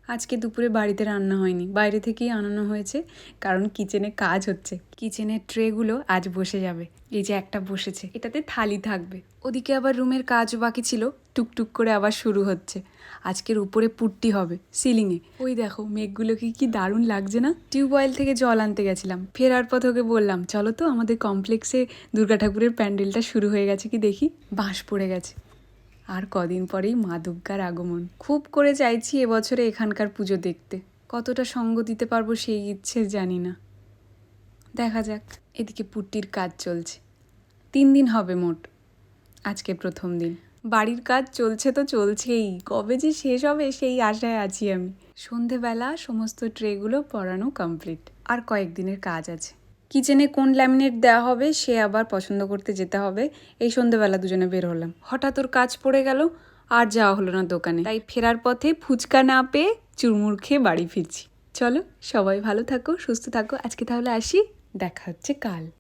আজকে দুপুরে বাড়িতে রান্না হয়নি, বাইরে থেকেই আনানো হয়েছে, কারণ কিচেনে কাজ হচ্ছে। কিচেনের ট্রেগুলো আজ বসে যাবে। এই যে একটা বসেছে, এটাতে থালি থাকবে। ওদিকে আবার রুমের কাজও বাকি ছিল, টুকটুক করে আবার শুরু হচ্ছে। আজকের উপরে পুট্টি হবে সিলিংয়ে। ওই দেখো মেঘগুলোকে কি দারুণ লাগছে না। টিউবওয়েল থেকে জল আনতে গেছিলাম, ফেরার পথ ওকে বললাম চলো তো আমাদের কমপ্লেক্সে দুর্গা ঠাকুরের প্যান্ডেলটা শুরু হয়ে গেছে কি দেখি। বাঁশ পড়ে গেছে, আর কদিন পরেই মা দুর্গার আগমন। খুব করে চাইছি এবছরে এখানকার পুজো দেখতে। কতটা সঙ্গ দিতে পারবো সেই ইচ্ছে জানি না, দেখা যাক। এদিকে পুট্টির কাজ চলছে, 3 দিন হবে মোট, আজকে প্রথম দিন। বাড়ির কাজ চলছে তো চলছেই, কবে যে শেষ হবে সেই আশায় আছি আমি। সন্ধেবেলা সমস্ত ট্রেগুলো পরানো কমপ্লিট, আর কয়েকদিনের কাজ আছে। কিচেনে কোন ল্যামিনেট দেওয়া হবে সে আবার পছন্দ করতে যেতে হবে। এই সন্ধেবেলা দুজনে বের হলাম, হঠাৎ ওর কাজ পড়ে গেল, আর যাওয়া হলো না দোকানে। তাই ফেরার পথে ফুচকা না পেয়ে চুরমুর খেয়ে বাড়ি ফিরছি। চলো, সবাই ভালো থাকো, সুস্থ থাকো, আজকে তাহলে আসি, দেখা হচ্ছে কাল।